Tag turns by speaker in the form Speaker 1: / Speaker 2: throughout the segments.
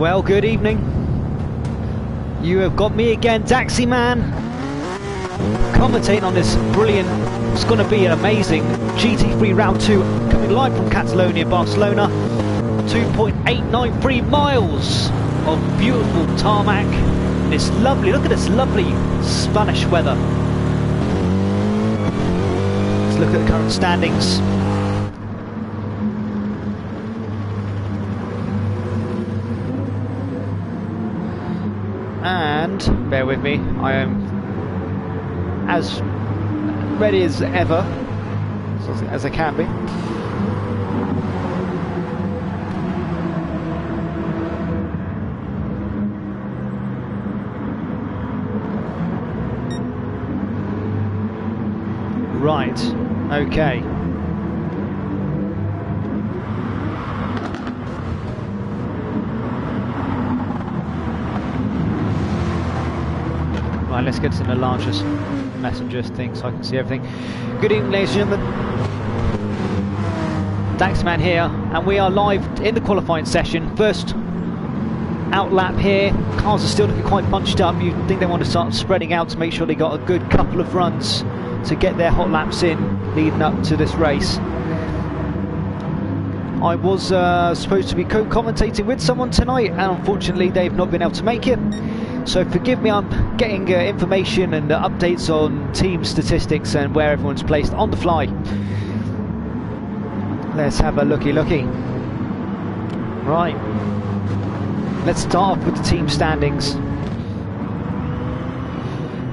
Speaker 1: Well, good evening. You have got me again, Taxi Man, commentating on this brilliant, it's going to be an amazing GT3 Round 2, coming live from Catalunya, Barcelona. 2.893 miles of beautiful tarmac. And it's lovely, look at this lovely Spanish weather. Let's look at the current standings. And bear with me, I am as ready as ever, as I can be. Right, okay. Right, let's get to the largest messenger thing so I can see everything. Good evening, ladies and gentlemen. Taxman here, and we are live in the qualifying session. First out lap here. Cars are still looking quite bunched up. You think they want to start spreading out to make sure they got a good couple of runs to get their hot laps in leading up to this race. I was supposed to be co-commentating with someone tonight, and unfortunately they've not been able to make it. So forgive me, I'm getting information and updates on team statistics and where everyone's placed on the fly. Let's have a looky. Right, let's start off with the team standings.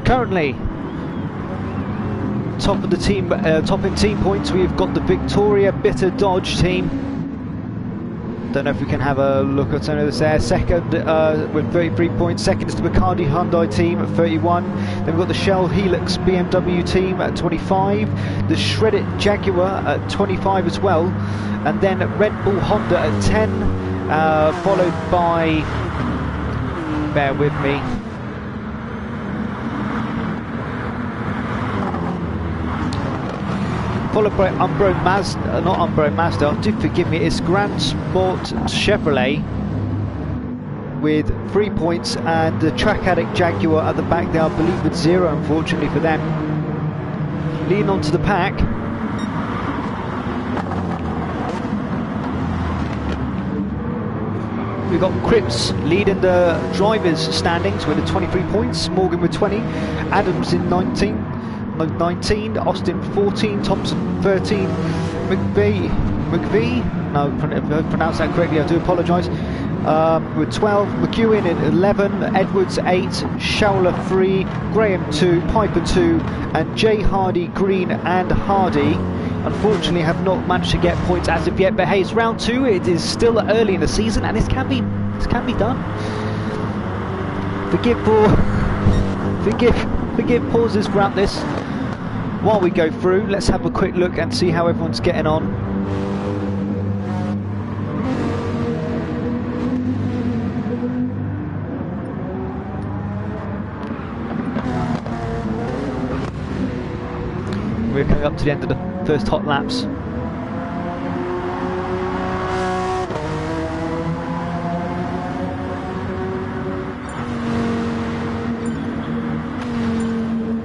Speaker 1: Currently, top of the team, top in team points, we've got the Victoria Bitter Dodge team. Don't know if we can have a look at some of this there. Second with 33 points. Second is the Bacardi Hyundai team at 31. Then we've got the Shell Helix BMW team at 25. The Shredded Jaguar at 25 as well. And then Red Bull Honda at 10. Followed by, bear with me, followed by Umbro Mazda, not Umbro Mazda, do forgive me, it's Grand Sport Chevrolet with 3 points, and the Track Addict Jaguar at the back there, I believe with 0, unfortunately for them. Leading on to the pack, we've got Cripps leading the drivers' standings with 23 points, Morgan with 20, Adams in 19, Austin 14, Thompson 13, McVie, no, if I pronounced that correctly, I do apologise, with 12, McEwen in 11, Edwards 8, Showler 3, Graham 2, Piper 2, and Jay Hardy, Green and Hardy unfortunately have not managed to get points as of yet, but hey, it's round 2, it is still early in the season and this can be done. Forgive pauses throughout this. While we go through, let's have a quick look and see how everyone's getting on. We're coming up to the end of the first hot laps.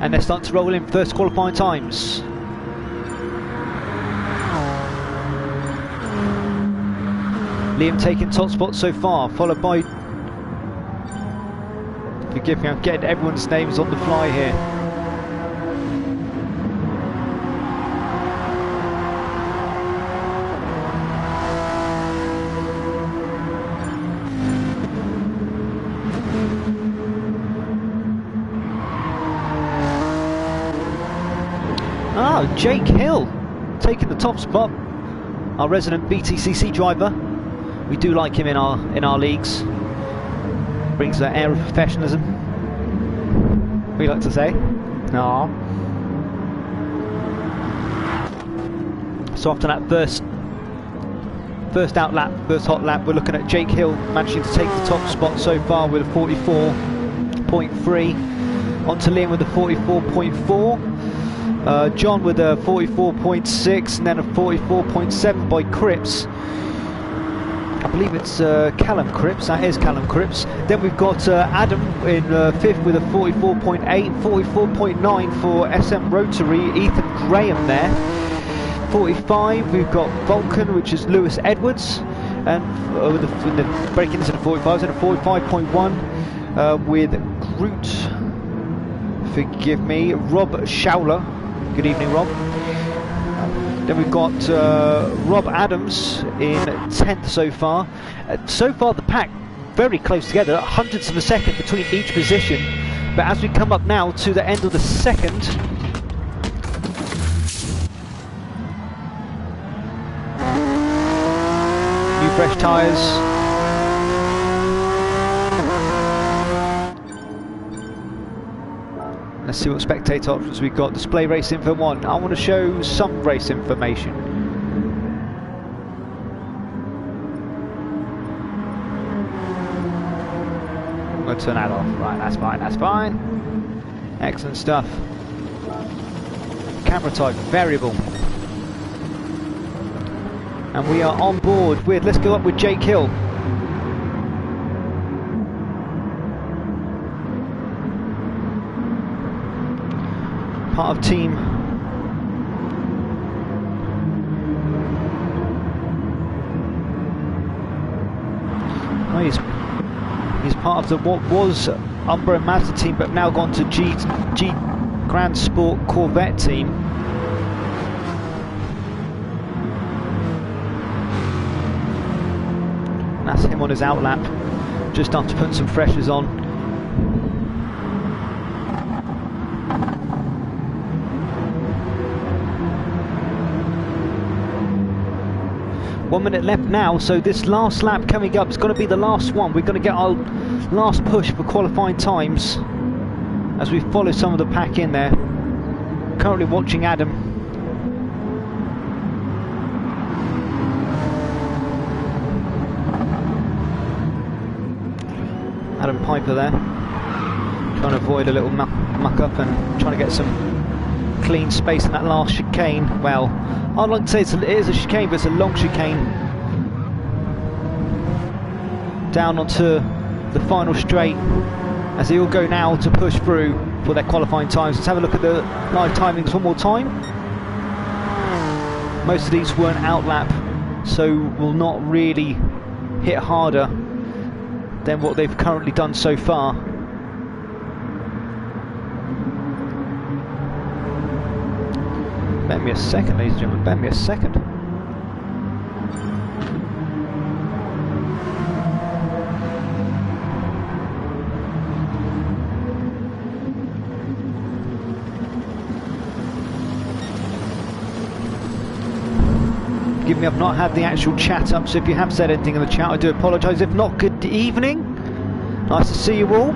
Speaker 1: And they're starting to roll in first qualifying times. Liam taking top spot so far, followed by, forgive me, I'm getting everyone's names on the fly here. Jake Hill taking the top spot, our resident BTCC driver. We do like him in our leagues. Brings that air of professionalism, we like to say. Aww. So after that first out lap, first hot lap, we're looking at Jake Hill managing to take the top spot so far with a 44.3. On to Liam with a 44.4. John with a 44.6 and then a 44.7 by Cripps. I believe it's Callum Cripps. That is Callum Cripps. Then we've got Adam in 5th with a 44.8, 44.9 for SM Rotary. Ethan Graham there. 45. We've got Vulcan, which is Lewis Edwards, and with the breaking into the 45s, and a 45.1 with Groot. Forgive me, Rob Schowler. Good evening, Rob. Then we've got Rob Adams in 10th so far. So far the pack very close together, hundredths of a second between each position. But as we come up now to the end of the second, new fresh tyres. Let's see what spectator options we've got. Display race info 1. I want to show some race information. I'm going to turn that off. Right, that's fine, that's fine. Excellent stuff. Camera type, variable. And we are on board with, let's go up with Jake Hill. Part of team. Oh, he's part of the what was Umbra and Mazda team, but now gone to G Grand Sport Corvette team. And that's him on his outlap, just after putting some freshers on. One minute left now, so this last lap coming up is going to be the last one. We're going to get our last push for qualifying times as we follow some of the pack in there. Currently watching Adam. Adam Piper there, trying to avoid a little muck up and trying to get some clean space in that last chicane. Well, I'd like to say it is a chicane, but it's a long chicane. Down onto the final straight as they all go now to push through for their qualifying times. Let's have a look at the live timings one more time. Most of these weren't outlap, so will not really hit harder than what they've currently done so far. Bear me a second, ladies and gentlemen, bear me a second. Forgive me, I've not had the actual chat up, so if you have said anything in the chat, I do apologise. If not, good evening. Nice to see you all.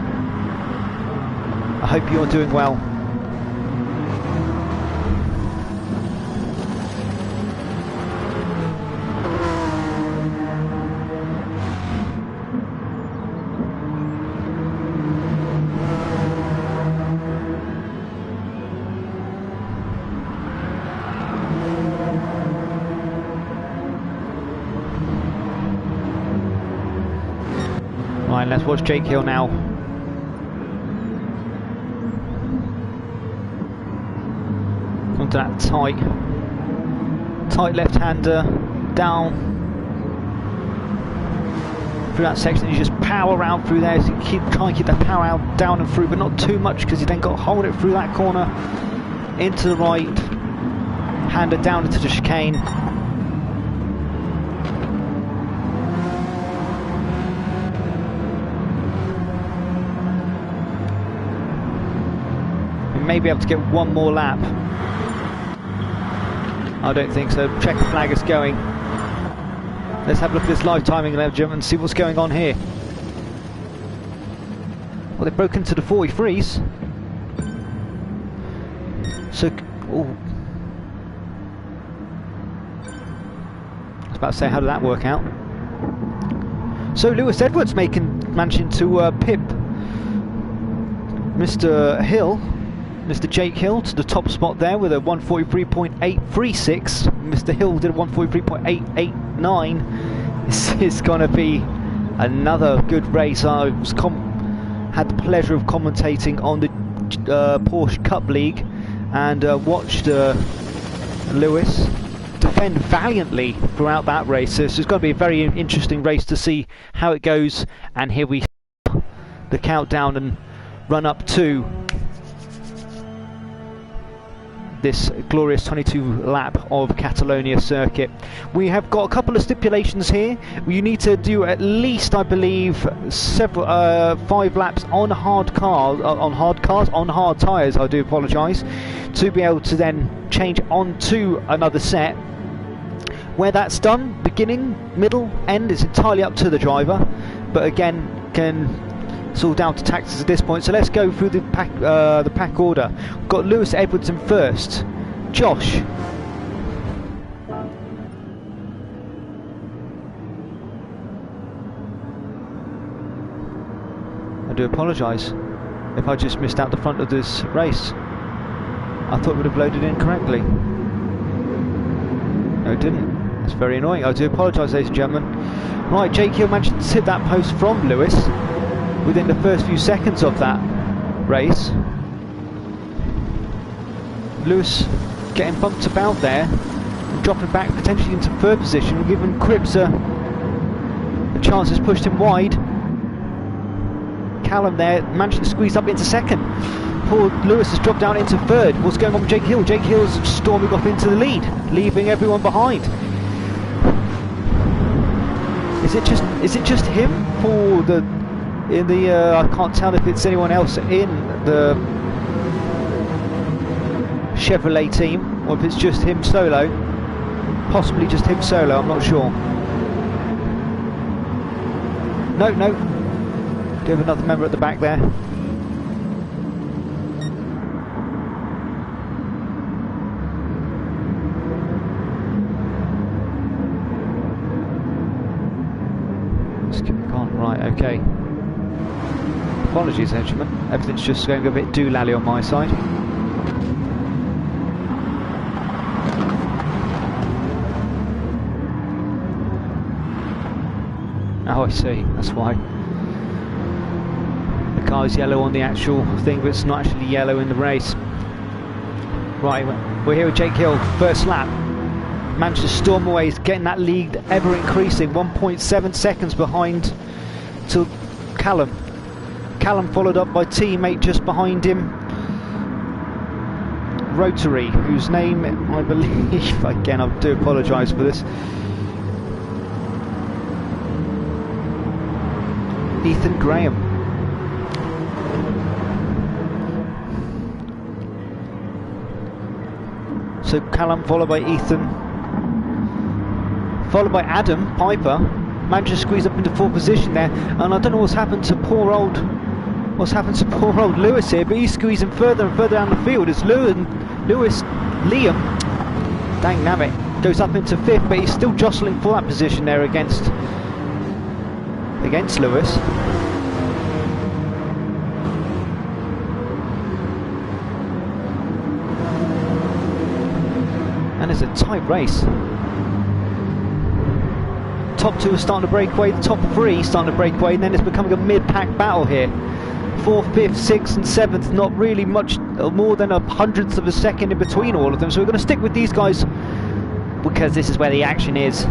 Speaker 1: I hope you're doing well. Right, let's watch Jake Hill now. Onto that tight left-hander, down through that section. You just power out through there, so you try and keep that power out down and through, but not too much, because you then got to hold it through that corner into the right, hander down into the chicane. May be able to get one more lap. I don't think so. Checker flag is going. Let's have a look at this live timing, ladies and gentlemen, and see what's going on here. Well, they've broken to the 43s. So, oh. I was about to say, how did that work out? So Lewis Edwards managing to pip Mr. Hill. Mr. Jake Hill to the top spot there with a 143.836. Mr. Hill did a 143.889 This is going to be another good race. I had the pleasure of commentating on the Porsche Cup League and watched Lewis defend valiantly throughout that race. So it's going to be a very interesting race to see how it goes. And here we the countdown and run up to this glorious 22 lap of Catalunya circuit. We have got a couple of stipulations here. You need to do at least, I believe, 5 laps on hard tyres. I do apologise, to be able to then change on to another set. Where that's done, beginning, middle, end, is entirely up to the driver. But again, it's all down to tactics at this point. So let's go through the pack order. We've got Lewis Edwards in first. Josh. I do apologise if I just missed out the front of this race. I thought it would have loaded in correctly. No, it didn't. That's very annoying. I do apologise, ladies and gentlemen. Right, Jake Hill managed to hit that post from Lewis within the first few seconds of that race. Lewis getting bumped about there and dropping back potentially into third position, giving Cripps a chance. Has pushed him wide. Callum there managed to squeeze up into second. Poor Lewis has dropped down into third. What's going on with Jake Hill? Jake Hill's storming off into the lead, leaving everyone behind. Is it just him for the I can't tell if it's anyone else in the Chevrolet team or if it's just him solo. Possibly just him solo, I'm not sure. No. Do have another member at the back there. Let's keep on. Right, okay. Apologies, gentlemen. Everything's just going a bit doolally on my side. Oh, I see. That's why. The car's yellow on the actual thing, but it's not actually yellow in the race. Right, we're here with Jake Hill, first lap. Managed to storm away, he's getting that lead ever increasing, 1.7 seconds behind to Callum. Callum followed up by teammate just behind him, Rotary, whose name I believe, again I do apologise for this, Ethan Graham. So Callum followed by Ethan, followed by Adam Piper. Managed to squeeze up into fourth position there, and I don't know what's happened to poor old Lewis here, but he's squeezing further and further down the field as Liam, dang nabbit, goes up into fifth, but he's still jostling for that position there against Lewis. And it's a tight race. Top two are starting to break away, the top three starting to break away, and then it's becoming a mid-pack battle here. 4th, 5th, 6th and 7th, not really much more than a hundredth of a second in between all of them, so we're going to stick with these guys because this is where the action is.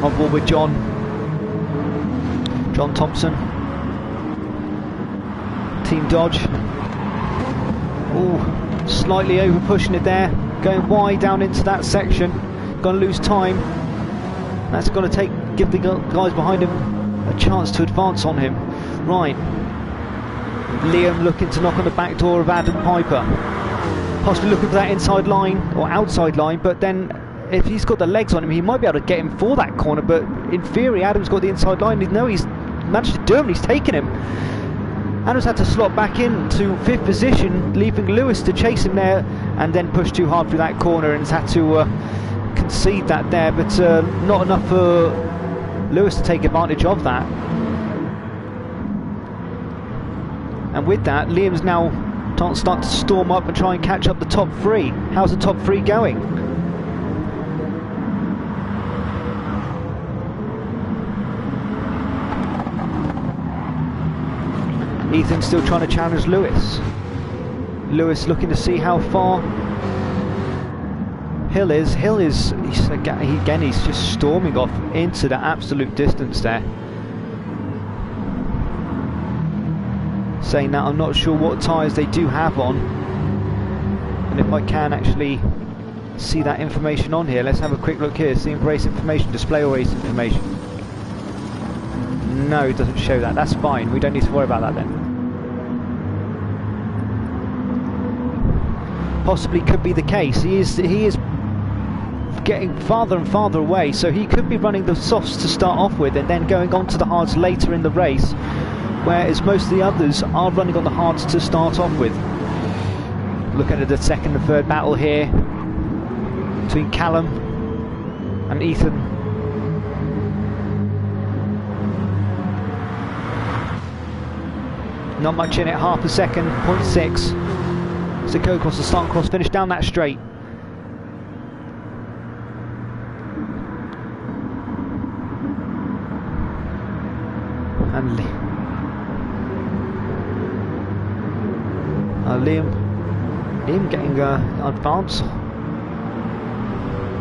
Speaker 1: On board with John Thompson, Team Dodge. Ooh, slightly over pushing it there, going wide down into that section, going to lose time. That's going to give the guys behind him a chance to advance on him. Right, Liam looking to knock on the back door of Adam Piper, possibly looking for that inside line or outside line, but then if he's got the legs on him he might be able to get him for that corner, but in theory Adam's got the inside line. No, he's managed to do him, he's taken him. Adams had to slot back into fifth position, leaving Lewis to chase him there, and then push too hard through that corner and has had to concede that there, but not enough for Lewis to take advantage of that. And with that, Liam's now Can't start to storm up and try and catch up the top three. How's the top three going? Ethan's still trying to challenge Lewis. Lewis looking to see how far Hill is. He's just storming off into the absolute distance there. Saying that I'm not sure what tyres they do have on, and if I can actually see that information on here. Let's have a quick look here. See race information, display or race information. No, it doesn't show that. That's fine. We don't need to worry about that then. Possibly could be the case. He is getting farther and farther away, so he could be running the softs to start off with and then going on to the hards later in the race, whereas most of the others are running on the hards to start off with. Looking at the second and third battle here between Callum and Ethan. Not much in it, half a second, 0.6. To go across the start cross finish down that straight. And Liam getting advance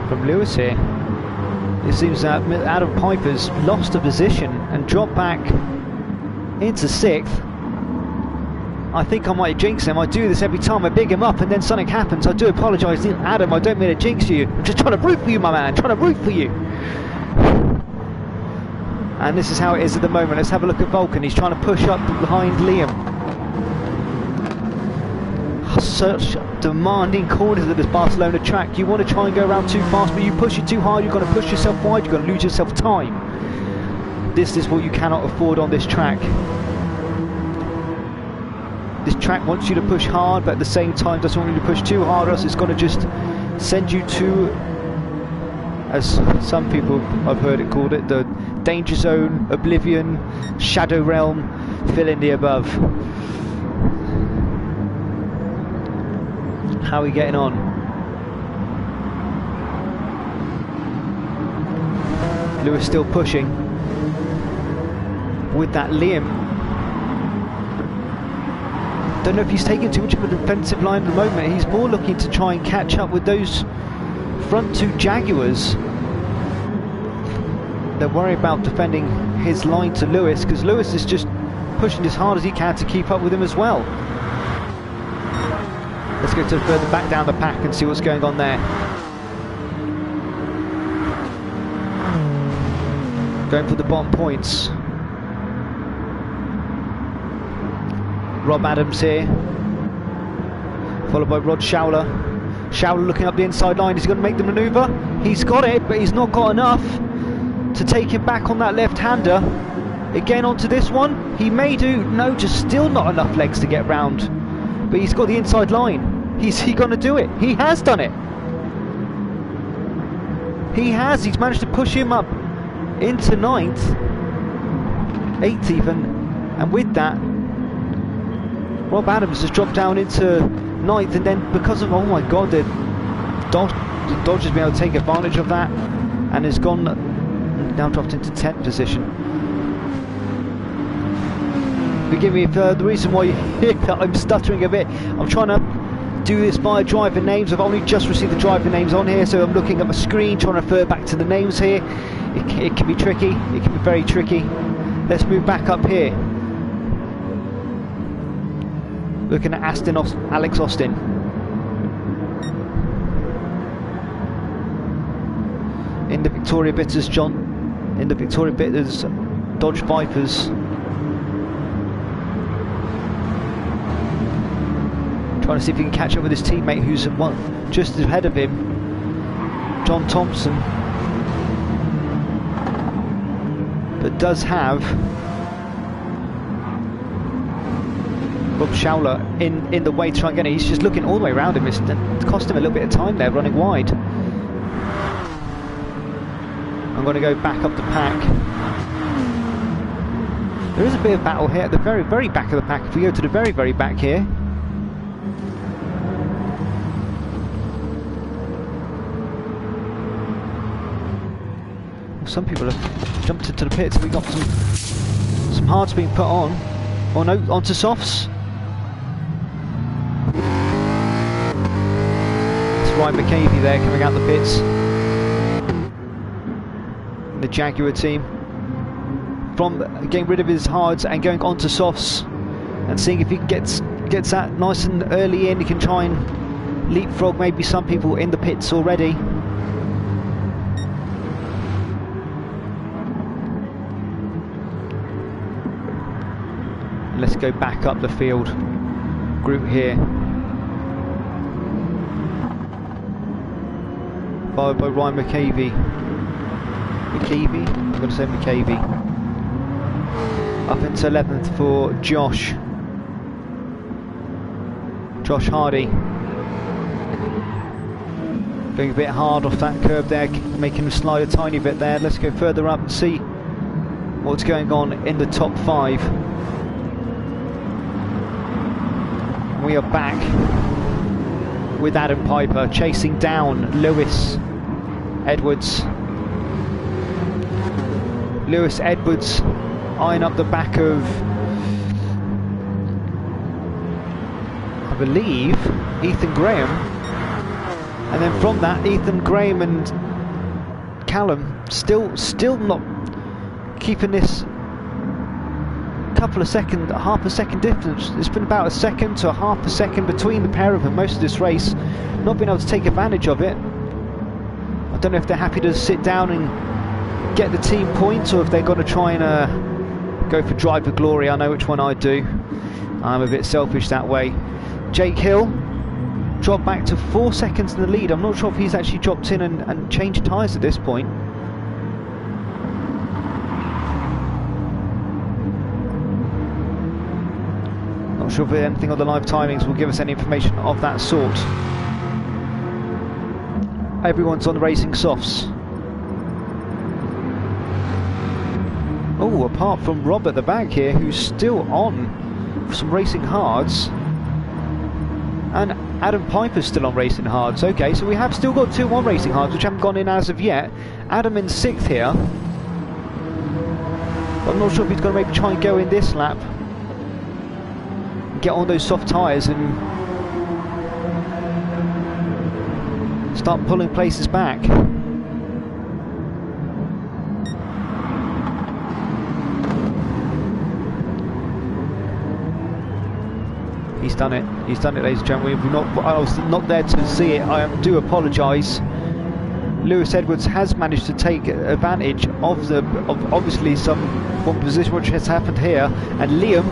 Speaker 1: from Lewis here. It seems that Adam Piper's lost a position and dropped back into 6th. I think I might jinx him. I do this every time. I big him up and then something happens. I do apologise, Adam. I don't mean to jinx you. I'm just trying to root for you, my man. Trying to root for you. And this is how it is at the moment. Let's have a look at Vulcan. He's trying to push up behind Liam. Such demanding corners at this Barcelona track. You want to try and go around too fast, but you push it too hard. You're going to push yourself wide. You're going to lose yourself time. This is what you cannot afford on this track. This track wants you to push hard, but at the same time doesn't want you to push too hard, or else it's going to just send you to, as some people I've heard it called it, the danger zone, oblivion, shadow realm, fill in the above. How are we getting on? Lewis still pushing with that Liam. Don't know if he's taking too much of a defensive line at the moment. He's more looking to try and catch up with those front two Jaguars. They're worried about defending his line to Lewis, because Lewis is just pushing as hard as he can to keep up with him as well. Let's go to further back down the pack and see what's going on there. Going for the bottom points. Rob Adams here, followed by Rod Showler. Showler looking up the inside line. Is he going to make the manoeuvre? He's got it, but he's not got enough to take him back on that left-hander. Again onto this one. He may do. No, just still not enough legs to get round. But he's got the inside line. Is he going to do it? He has done it. He has. He's managed to push him up into 9th, 8th even, and with that, Rob Adams has dropped down into 9th, and then because of, oh my god, the Dodge has been able to take advantage of that and has gone, now dropped into 10th position. Forgive me for the reason why you hear that I'm stuttering a bit. I'm trying to do this by driver names. I've only just received the driver names on here, so I'm looking at my screen trying to refer back to the names here. It can be tricky, it can be very tricky. Let's move back up here. Looking at Alex Austin. In the Victoria Bitters, in the Victoria Bitters Dodge Vipers. Trying to see if he can catch up with his teammate who's just ahead of him, John Thompson. But does have Rob Showler in the way to try and get it. He's just looking all the way around him. It's cost him a little bit of time there, running wide. I'm going to go back up the pack. There is a bit of battle here at the very, very back of the pack. If we go to the very, very back here, some people have jumped into the pits. We got some hards being put on. Oh no, onto softs. It's Ryan McCavey there coming out the pits. The Jaguar team. From getting rid of his hards and going onto softs and seeing if he gets that nice and early in. He can try and leapfrog maybe some people in the pits already. Let's go back up the field group here. Followed by Ryan McCavey. I'm going to say McCavey. Up into 11th for Josh Hardy. Going a bit hard off that curb there, making him slide a tiny bit there. Let's go further up and see what's going on in the top 5. We are back with Adam Piper chasing down Lewis Edwards. Lewis Edwards eyeing up the back of, I believe, Ethan Graham. And then from that, Ethan Graham and Callum still not keeping this couple of seconds, half a second difference. It's been about a second to a half a second between the pair of them most of this race. Not been able to take advantage of it. I don't know if they're happy to sit down and get the team points, or if they're going to try and go for drive for glory. I know which one I do. I'm a bit selfish that way. Jake Hill dropped back to 4 seconds in the lead. I'm not sure if he's actually dropped in and changed tyres at this point. Not sure if anything on the live timings will give us any information of that sort. Everyone's on the racing softs. Oh, apart from Rob at the back here, who's still on some racing hards. And Adam Piper's still on racing hards. Okay, so we have still got 2 on racing hards, which haven't gone in as of yet. Adam in 6th here. I'm not sure if he's going to maybe try and go in this lap. Get on those soft tyres and start pulling places back. He's done it, ladies and gentlemen. I was not there to see it. I do apologise. Lewis Edwards has managed to take advantage of obviously some one position which has happened here, and Liam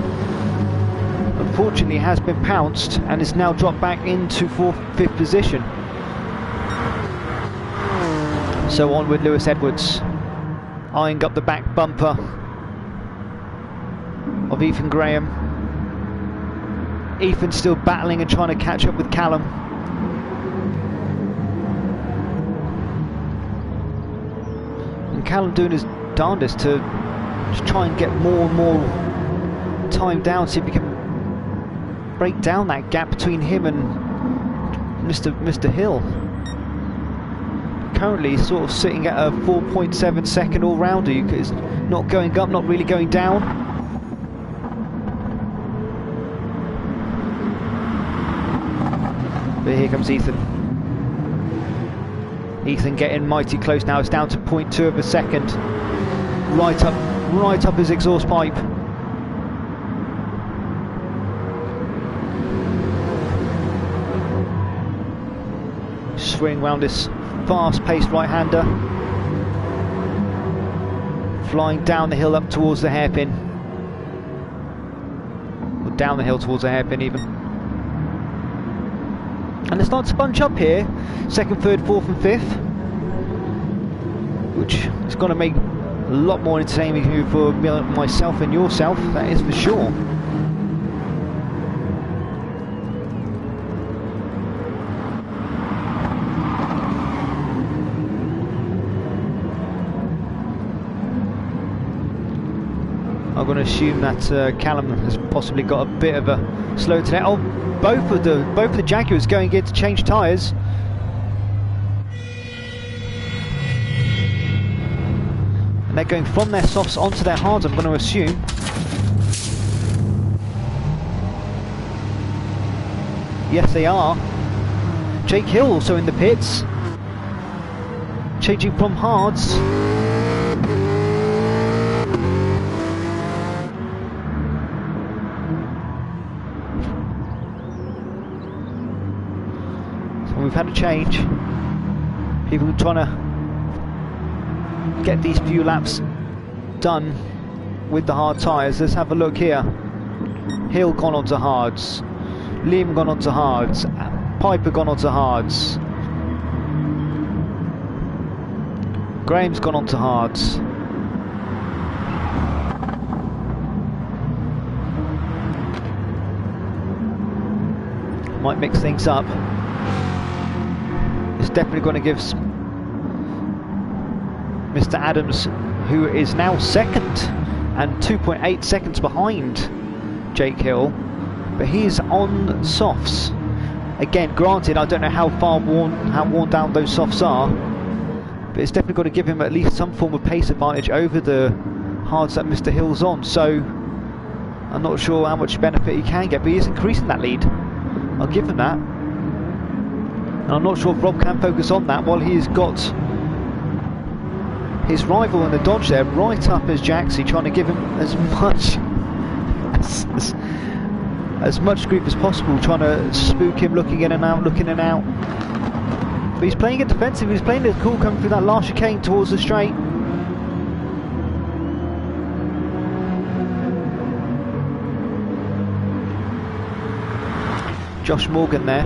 Speaker 1: unfortunately has been pounced and is now dropped back into 5th position. So on with Lewis Edwards, eyeing up the back bumper of Ethan Graham. Ethan's still battling and trying to catch up with Callum. And Callum doing his darndest to just try and get more and more time down, see if he can break down that gap between him and Mr. Hill. Currently he's sort of sitting at a 4.7 second all-rounder. It's not going up, not really going down. But here comes Ethan. Ethan getting mighty close now. It's down to 0.2 of a second. Right up his exhaust pipe. Swing round this fast-paced right-hander. Flying down the hill up towards the hairpin. Or down the hill towards the hairpin even. And they start to bunch up here, 2nd, 3rd, 4th and 5th, which is going to make a lot more entertaining for myself and yourself, that is for sure. I'm going to assume that Callum has possibly got a bit of a slow today. Oh, both of the Jaguars going in to change tyres. And they're going from their softs onto their hards, I'm going to assume. Yes, they are. Jake Hill also in the pits. Changing from hards. So we've had a change. People trying to get these few laps done with the hard tyres. Let's have a look here. Hill gone onto hards. Liam gone onto hards. Piper gone onto hards. Graham's gone onto hards. Might mix things up. It's definitely going to give Mr. Adams, who is now second and 2.8 seconds behind Jake Hill, but he's on softs. Again, granted, I don't know how worn down those softs are, but it's definitely got to give him at least some form of pace advantage over the hards that Mr. Hill's on. So I'm not sure how much benefit he can get, but he is increasing that lead. I'll give him that. And I'm not sure if Rob can focus on that while he's got his rival in the Dodge there right up as Jaxie, trying to give him as much grief as possible, trying to spook him, looking in and out. But he's playing it defensive, he's playing it cool, coming through that last chicane towards the straight. Josh Morgan there.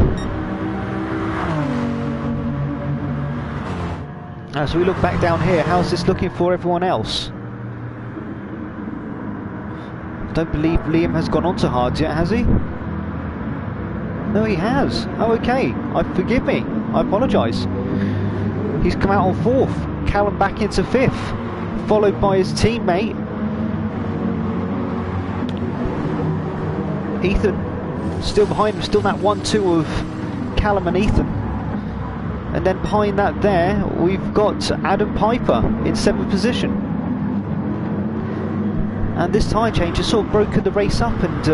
Speaker 1: So we look back down here, how's this looking for everyone else? I don't believe Liam has gone on to hards yet, has he? No, he has. Oh, okay. Forgive me. I apologise. He's come out on fourth. Callum back into fifth, followed by his teammate Ethan. Still behind him, still that 1-2 of Callum and Ethan. And then behind that there, we've got Adam Piper in 7th position. And this tyre change has sort of broken the race up and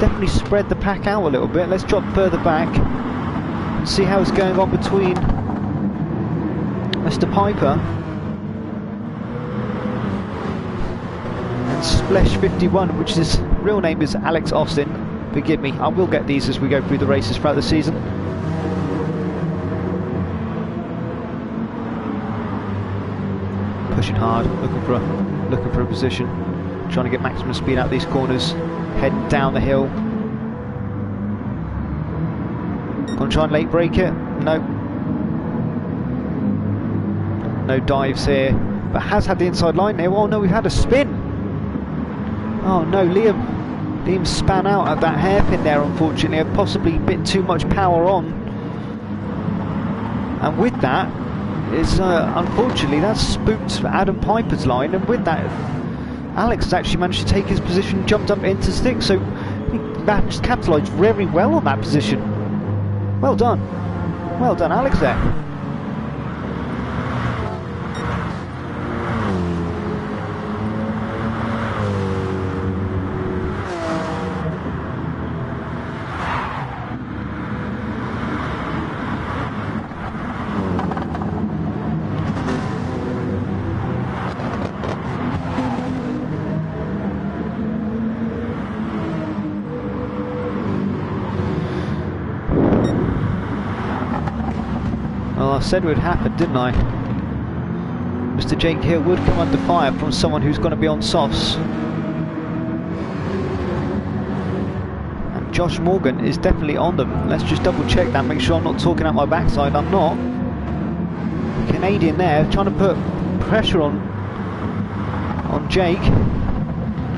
Speaker 1: definitely spread the pack out a little bit. Let's drop further back and see how it's going on between Mr. Piper and Splesh 51, which his real name is Alex Austin. Forgive me, I will get these as we go through the races throughout the season. Pushing hard, looking for a position, trying to get maximum speed out these corners, heading down the hill. Gonna try and late break it. No dives here, but has had the inside line there. Oh no, we've had a spin. Oh no, Liam span out at that hairpin there, unfortunately, have possibly a bit too much power on, and with that is unfortunately that's spooked Adam Piper's line, and with that Alex has actually managed to take his position, jumped up into 6th, so he managed to capitalise very well on that position. Well done Alex there. I said it would happen, didn't I? Mr. Jake Hill would come under fire from someone who's going to be on softs. And Josh Morgan is definitely on them. Let's just double check that, make sure I'm not talking out my backside. I'm not. Canadian there, trying to put pressure on Jake.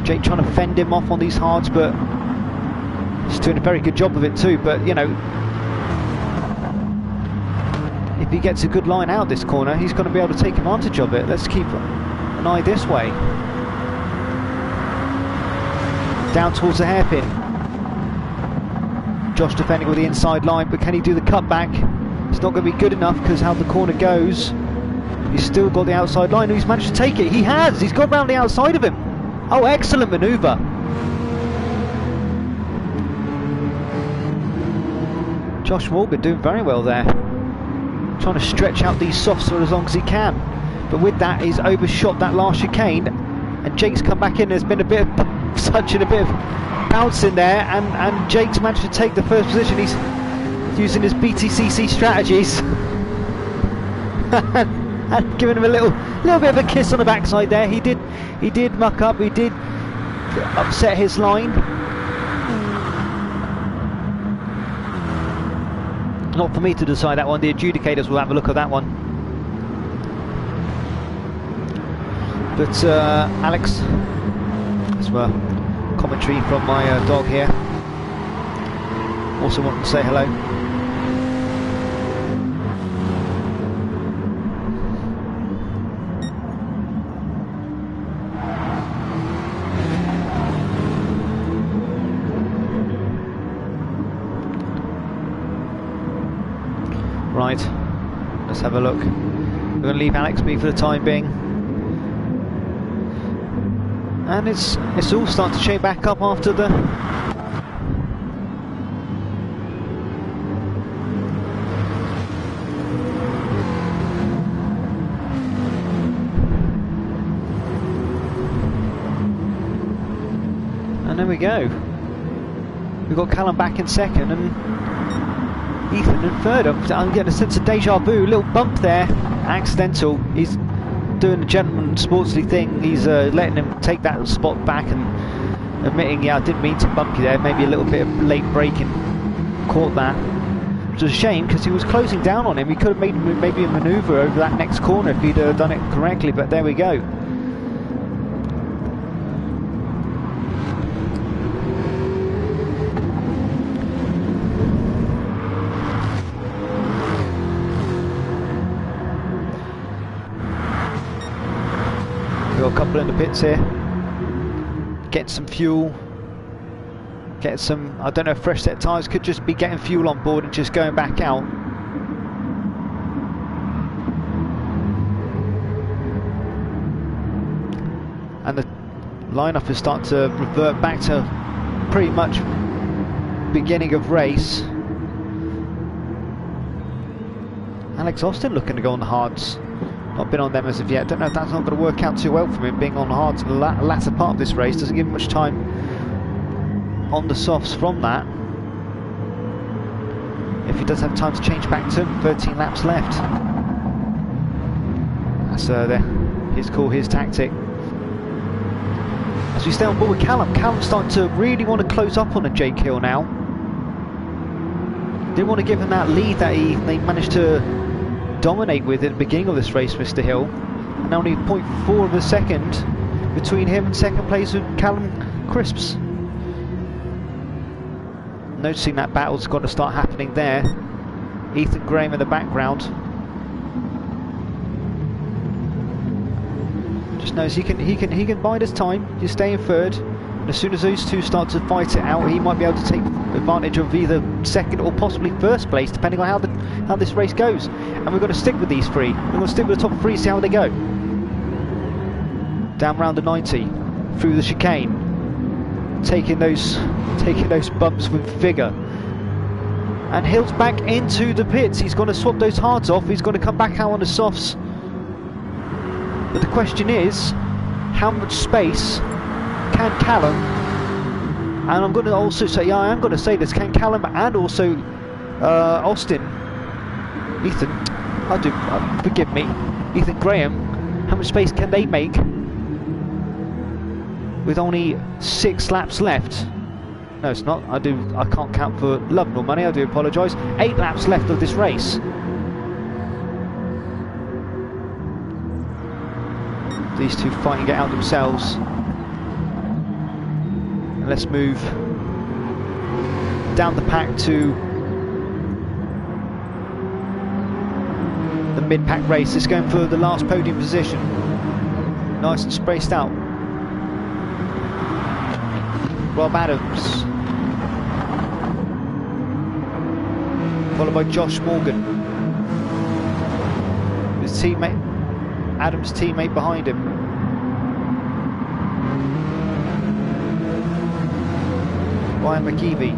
Speaker 1: Jake trying to fend him off on these hards, but he's doing a very good job of it too. But, you know, if he gets a good line out this corner, he's going to be able to take advantage of it. Let's keep an eye this way. Down towards the hairpin. Josh defending with the inside line, but can he do the cutback? It's not going to be good enough because how the corner goes. He's still got the outside line. He's managed to take it. He has. He's got round the outside of him. Oh, excellent manoeuvre. Josh Morgan doing very well there. Trying to stretch out these softs for as long as he can. But with that, he's overshot that last chicane. And Jake's come back in. There's been a bit of bounce in there. And Jake's managed to take the first position. He's using his BTCC strategies. And giving him a little bit of a kiss on the backside there. He did muck up. He did upset his line. Not for me to decide that one. The adjudicators will have a look at that one. But Alex, as well, commentary from my dog here. Also want to say hello. Right, let's have a look. We're going to leave Alex be for the time being. And it's all starting to shape back up after the... And there we go. We've got Callum back in second and Ethan in third. I'm getting a sense of deja vu, a little bump there, accidental. He's doing the gentleman sportsly thing. He's letting him take that spot back and admitting, yeah, I didn't mean to bump you there. Maybe a little bit of late braking, caught that. Which is a shame because he was closing down on him. He could have made maybe a manoeuvre over that next corner if he'd done it correctly, but there we go. A couple in the pits here, get some fuel, get some, I don't know, fresh set tyres, could just be getting fuel on board and just going back out. And the lineup is starting to revert back to pretty much beginning of race. Alex Austin looking to go on the hards. Not been on them as of yet. Don't know if that's not going to work out too well for him, being on hards in the latter part of this race. Doesn't give him much time on the softs from that. If he does have time to change back to him, 13 laps left. That's his call, his tactic. As we stay on board with Callum, Callum's starting to really want to close up on a Jake Hill now. Didn't want to give him that lead that they managed to dominate with at the beginning of this race, Mr. Hill, and only 0.4 of a second between him and second place with Callum Crisps. Noticing that battle's got to start happening there. Ethan Graham in the background. Just knows he can bide his time. He's staying third. And as soon as those two start to fight it out, he might be able to take advantage of either second or possibly first place, depending on how this race goes. And we're going to stick with these three. We're going to stick with the top three, see how they go. Down round the 90, through the chicane, taking those bumps with vigour. And Hill's back into the pits. He's going to swap those hards off. He's going to come back out on the softs. But the question is, how much space can Callum, and I'm going to also say, yeah, I am going to say this, can Callum and also Austin, Ethan, forgive me, Ethan Graham, how much space can they make with only 6 laps left? No, it's not. I can't count for love nor money, I do apologise. 8 laps left of this race. These two fighting it out themselves. Let's move down the pack to the mid-pack race. It's going for the last podium position. Nice and spaced out. Rob Adams, followed by Josh Morgan. His teammate Adam's teammate behind him. Ryan McKeevy.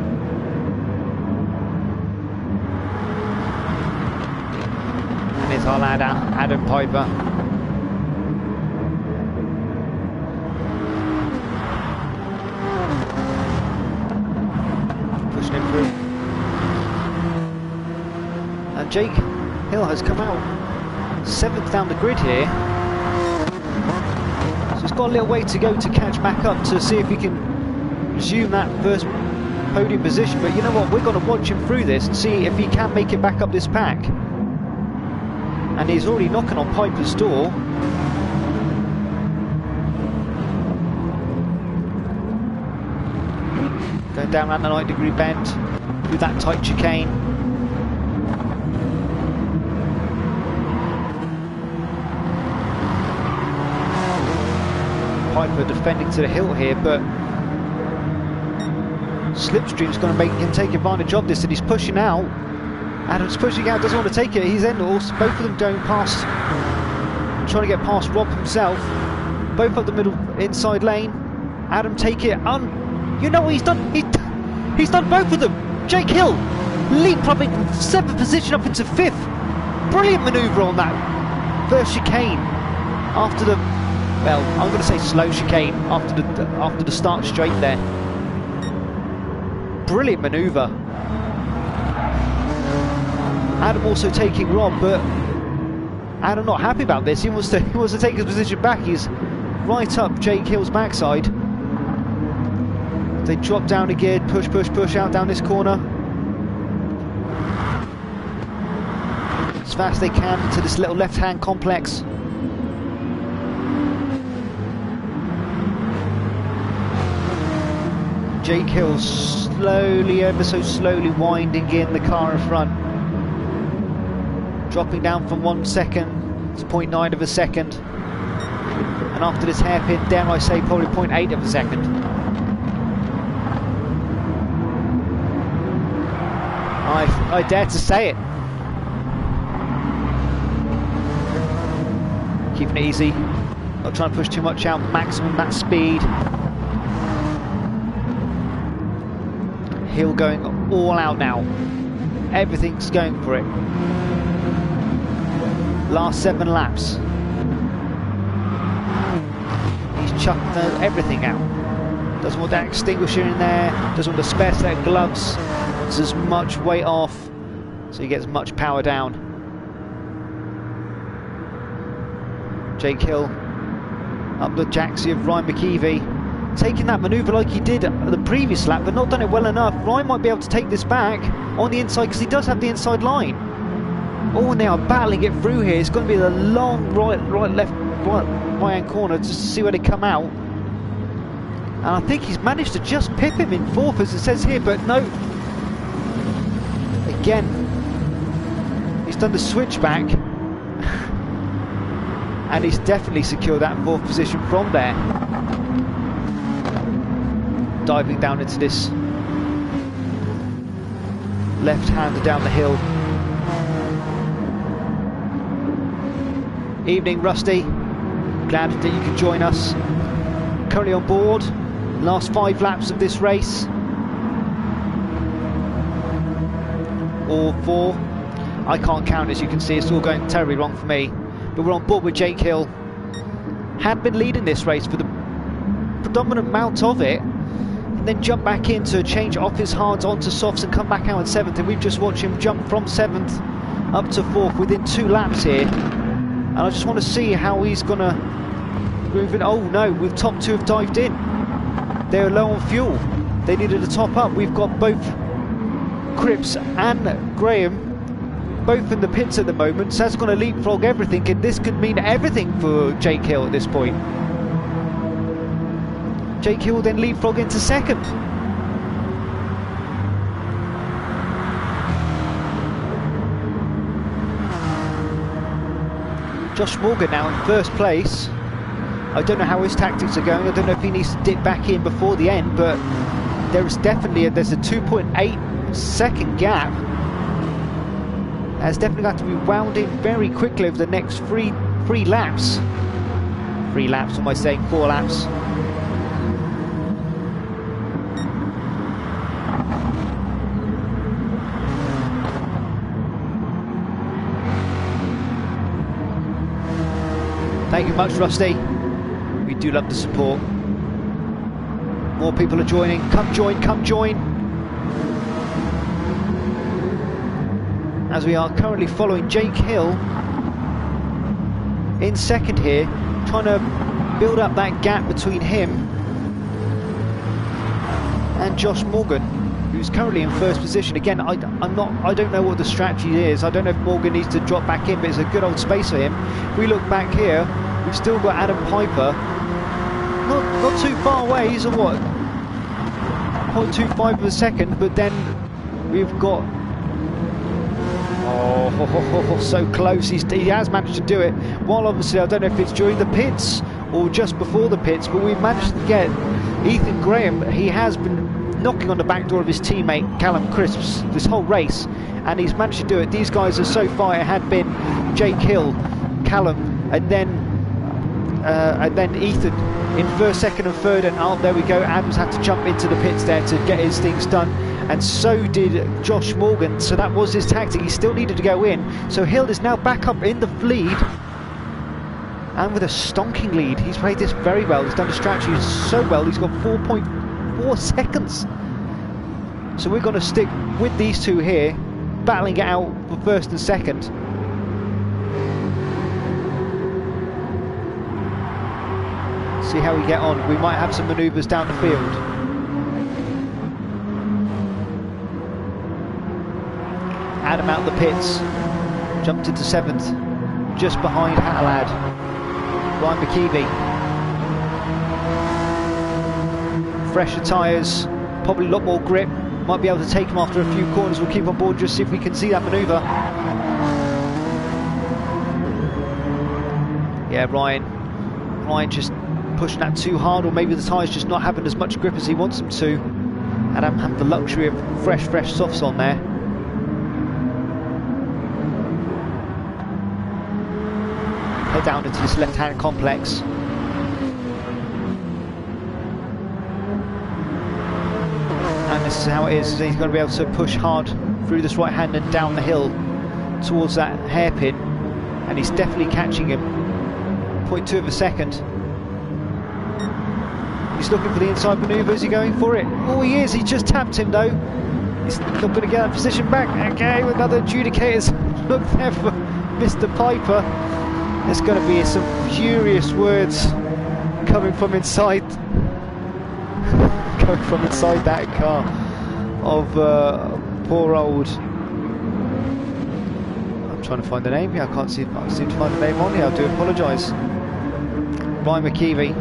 Speaker 1: And it's our lad Adam Piper. Pushing him through. And Jake Hill has come out 7th down the grid here. So he's got a little way to go to catch back up to see if he can resume that first podium position. But you know what, we're going to watch him through this and see if he can make it back up this pack. And he's already knocking on Piper's door. Going down around the 90-degree bend through that tight chicane. Piper defending to the hilt here, but Slipstream's going to make him take advantage of this, and he's pushing out. Adam's pushing out, doesn't want to take it. He's endless. Both of them going past, trying to get past Rob himself. Both up the middle inside lane. Adam take it. You know what he's done? He's done both of them. Jake Hill leapfrogging from 7th position up into 5th. Brilliant manoeuvre on that first chicane after the, well, I'm going to say slow chicane after the start straight there. Brilliant manoeuvre. Adam also taking Rob, but Adam not happy about this. He wants to take his position back. He's right up Jake Hill's backside. They drop down again, push out down this corner. As fast as they can into this little left-hand complex. Jake Hill slowly, ever so slowly winding in the car in front. Dropping down from 1 second to 0.9 of a second. And after this hairpin, dare I say, probably 0.8 of a second. I dare to say it. Keeping it easy. Not trying to push too much out, maximum that speed. Hill going all out now. Everything's going for it. Last 7 laps. He's chucking everything out. Doesn't want that extinguisher in there. Doesn't want the spare set of gloves. Wants as much weight off so he gets much power down. Jake Hill up the jacksie of Ryan McKeevy. Taking that manoeuvre like he did at the previous lap, but not done it well enough. Ryan might be able to take this back on the inside because he does have the inside line. Oh, and they are battling it through here. It's going to be the long right, left, right-hand corner just to see where they come out. And I think he's managed to just pip him in 4th, as it says here, but no. Again, he's done the switchback. And he's definitely secured that 4th position from there. Diving down into this left-hander down the hill. Evening, Rusty. Glad that you could join us. Currently on board. Last 5 laps of this race. Or 4. I can't count, as you can see. It's all going terribly wrong for me. But we're on board with Jake Hill. Had been leading this race for the predominant amount of it. And then jump back in to change off his hards onto softs and come back out in 7th. And we've just watched him jump from 7th up to 4th within 2 laps here. And I just want to see how he's going to move in. Oh no, with top 2 have dived in. They're low on fuel. They needed to top up. We've got both Cripps and Graham both in the pits at the moment. So that's going to leapfrog everything, and this could mean everything for Jake Hill at this point. Jake Hill then leapfrog into 2nd. Josh Morgan now in 1st place. I don't know how his tactics are going. I don't know if he needs to dip back in before the end, but there's definitely a 2.8 second gap. That's definitely got to be wound in very quickly over the next three 3 laps. 3 laps, or am I saying 4 laps? Thank you much, Rusty. We do love the support. More people are joining. Come join, come join. As we are currently following Jake Hill in second here, trying to build up that gap between him and Josh Morgan, who's currently in first position. Again, I don't know what the strategy is. I don't know if Morgan needs to drop back in, but it's a good old space for him. If we look back here, we've still got Adam Piper, not too far away. He's a what, 0.25 of a second, but then we've got, oh, so close. He has managed to do it. While obviously I don't know if it's during the pits or just before the pits, but we've managed to get Ethan Graham. He has been knocking on the back door of his teammate Callum Crisps this whole race, and he's managed to do it. These guys are so far, it had been Jake Hill, Callum, and then Ethan in first, second and third, and oh, there we go. Adams had to jump into the pits there to get his things done, and so did Josh Morgan. So that was his tactic. He still needed to go in. So Hill is now back up in the lead, and with a stonking lead. He's played this very well. He's done the strategy so well. He's got 4.4 seconds. So we're going to stick with these two here, battling it out for first and second. See how we get on. We might have some manoeuvres down the field. Adam out the pits, jumped into 7th, just behind Hatalad. Ryan McKeevy. Fresher tyres, probably a lot more grip. Might be able to take him after a few corners. We'll keep on board, just see if we can see that manoeuvre. Yeah, Ryan just pushing that too hard, or maybe the tyres just not having as much grip as he wants them to. And I'm having the luxury of fresh softs on there. Head down into this left-hand complex. And this is how it is. He's going to be able to push hard through this right hand and down the hill towards that hairpin, and he's definitely catching him. 0.2 of a second. He's looking for the inside manoeuvre. Is he going for it? Oh, he is. He just tapped him though. He's not going to get that position back. Okay, with another adjudicators. Look there for Mr. Piper. There's going to be some furious words coming from inside that car of poor old, I'm trying to find the name here. I can't seem to find the name on here. I do apologise. Ryan McKeevy,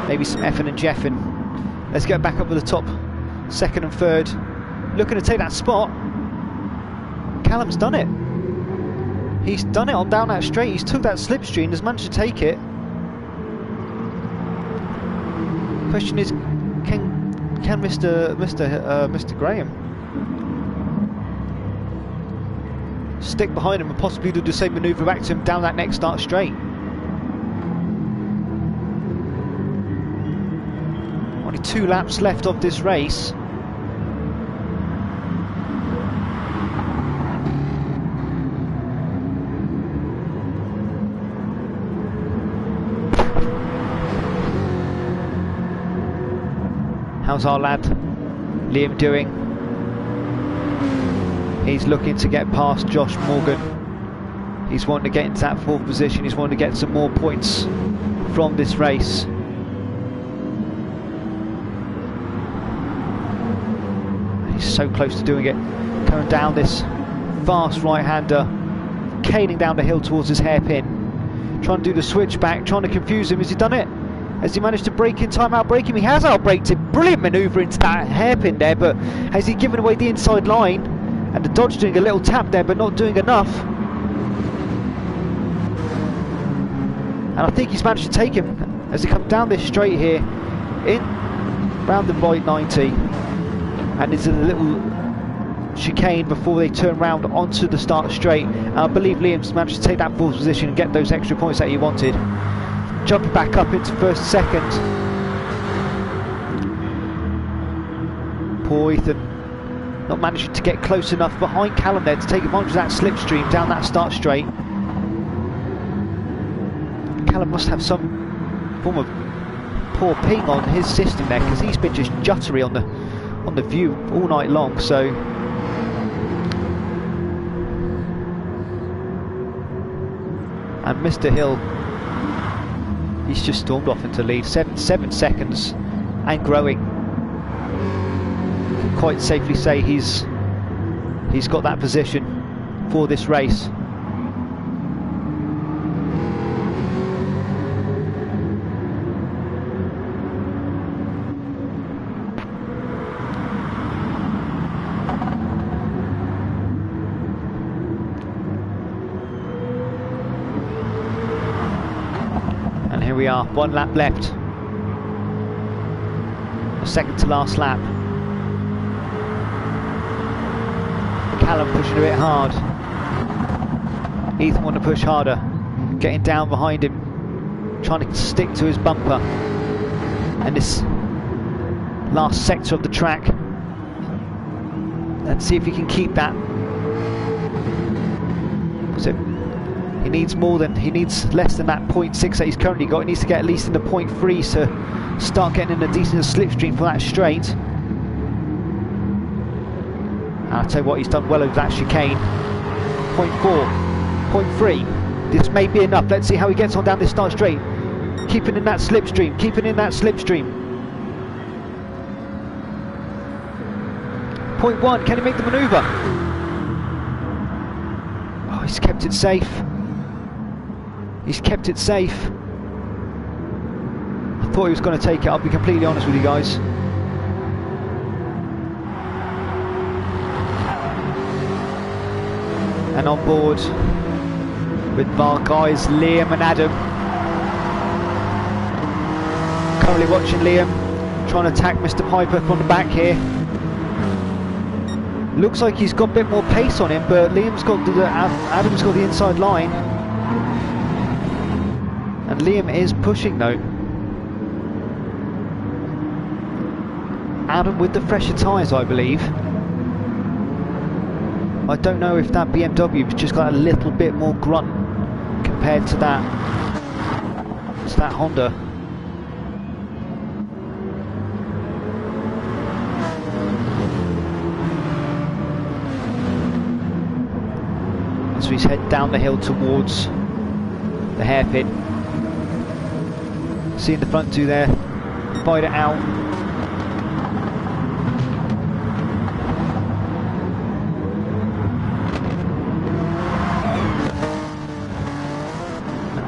Speaker 1: maybe some effing and jeffing. Let's get back up at the top, second and third, looking to take that spot. Callum's done it. He's done it on down that straight. He's took that slipstream, has managed to take it. Question is, can Mr. Graham stick behind him and possibly do the same manoeuvre back to him down that next start straight? Only 2 laps left of this race. How's our lad Liam doing? He's looking to get past Josh Morgan. He's wanting to get into that 4th position. He's wanting to get some more points from this race. He's so close to doing it. Coming down this fast right-hander, caning down the hill towards his hairpin. Trying to do the switchback, trying to confuse him. Has he done it? Has he managed to brake in time, outbrake him? He has outbraked him. Brilliant manoeuvre into that hairpin there, but has he given away the inside line? And the Dodge doing a little tap there, but not doing enough. And I think he's managed to take him as he comes down this straight here, in round the right 90. And it's a little chicane before they turn round onto the start straight. I believe Liam's managed to take that fourth position and get those extra points that he wanted. Jumping back up into first, second. Poor Ethan not managing to get close enough behind Callum there to take advantage of that slipstream down that start straight. Callum must have some form of poor ping on his system there, because he's been just juttery on the view all night long. So and Mr. Hill, he's just stormed off into lead, 7 seconds and growing. Can quite safely say he's got that position for this race. And here we are, 1 lap left. The second to last lap. Callum pushing a bit hard. Ethan wanting to push harder, getting down behind him, trying to stick to his bumper and this last sector of the track, and see if he can keep that. So he needs less than that 0.6 that he's currently got. He needs to get at least in the 0.3 to start getting in a decent slipstream for that straight. I'll tell you what, he's done well over that chicane. 0.4, 0.3. This may be enough. Let's see how he gets on down this start straight. Keeping in that slipstream, keeping in that slipstream. 0.1, can he make the manoeuvre? Oh, he's kept it safe. He's kept it safe. I thought he was going to take it, I'll be completely honest with you guys. And on board with our guys Liam and Adam. Currently watching Liam trying to attack Mr. Piper from the back here. Looks like he's got a bit more pace on him, but Adam's got the inside line. And Liam is pushing though. Adam with the fresher tyres, I believe. I don't know if that BMW has just got a little bit more grunt compared to that Honda. So he's heading down the hill towards the hairpin. Seeing the front two there, fight it out.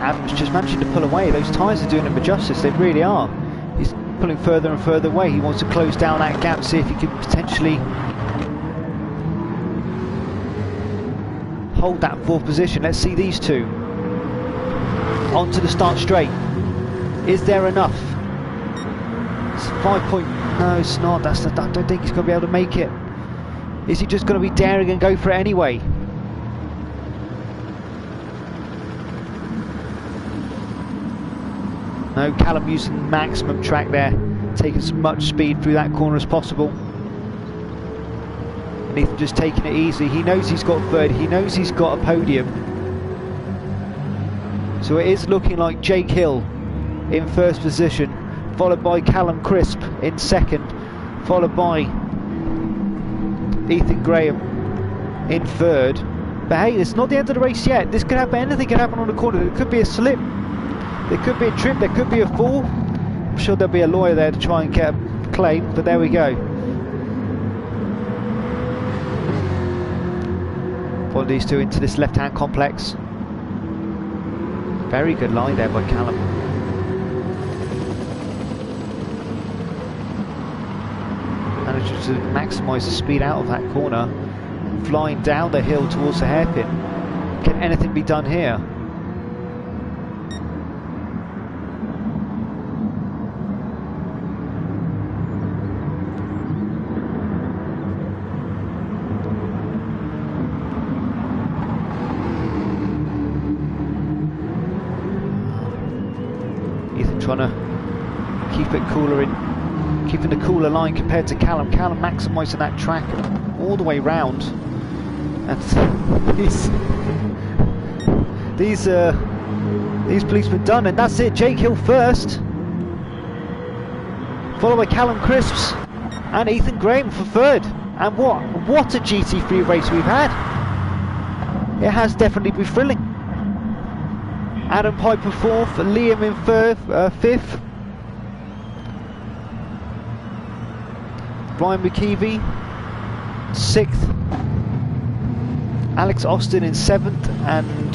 Speaker 1: Adam's just managing to pull away. Those tyres are doing him a justice, they really are. He's pulling further and further away. He wants to close down that gap, see if he can potentially hold that fourth position. Let's see these two. Onto the start straight. Is there enough? It's 5 point... No, it's not. I don't think he's going to be able to make it. Is he just going to be daring and go for it anyway? No, Callum using maximum track there, taking as much speed through that corner as possible. And Ethan just taking it easy. He knows he's got third, he knows he's got a podium. So it is looking like Jake Hill in first position, followed by Callum Crisp in second, followed by Ethan Graham in third. But hey, it's not the end of the race yet. This could happen, anything can happen on the corner. It could be a slip. There could be a trip, there could be a fall. I'm sure there'll be a lawyer there to try and get a claim, but there we go. Follow these two into this left-hand complex. Very good line there by Callum. Managed to maximise the speed out of that corner, flying down the hill towards the hairpin. Can anything be done here? trying to keep it cooler keeping the cooler line compared to Callum. Callum maximising that track all the way round. And these policemen done, and that's it. Jake Hill first, followed by Callum Crisps and Ethan Graham for third. And what a GT3 race we've had. It has definitely been thrilling. Adam Piper fourth, Liam in fifth, Brian McKeevy sixth, Alex Austin in seventh, and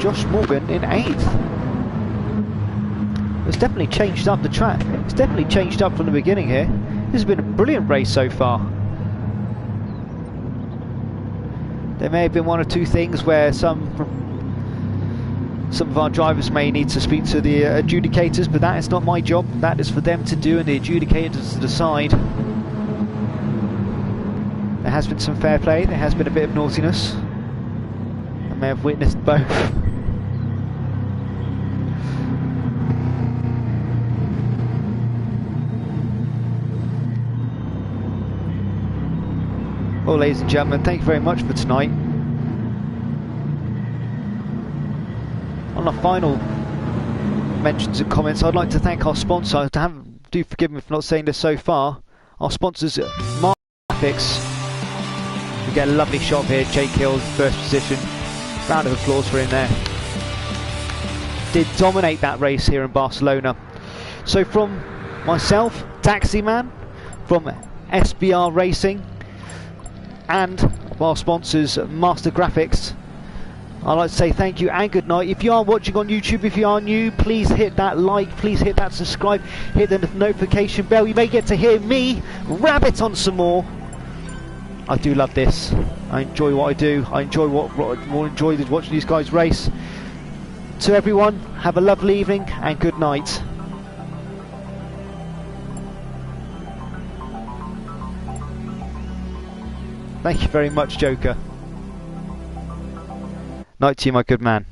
Speaker 1: Josh Morgan in eighth. It's definitely changed up the track. It's definitely changed up from the beginning here. This has been a brilliant race so far. There may have been one or two things where some of our drivers may need to speak to the adjudicators, but that is not my job. That is for them to do and the adjudicators to decide. There has been some fair play, there has been a bit of naughtiness. I may have witnessed both. Well, ladies and gentlemen, thank you very much for tonight. On our final mentions and comments, I'd like to thank our sponsor. Do forgive me for not saying this so far. Our sponsors, Graphics. We get a lovely shot here. Jake Hill, first position. Round of applause for him there. Did dominate that race here in Barcelona. So from myself, Taxi Man, from SBR Racing, and our sponsors, Master Graphics, I'd like to say thank you and good night. If you are watching on YouTube, if you are new, please hit that like, please hit that subscribe, hit the notification bell. You may get to hear me rabbit on some more. I do love this. I enjoy what I do. I enjoy watching these guys race. To everyone, have a lovely evening and good night. Thank you very much, Joker. Night to you, my good man.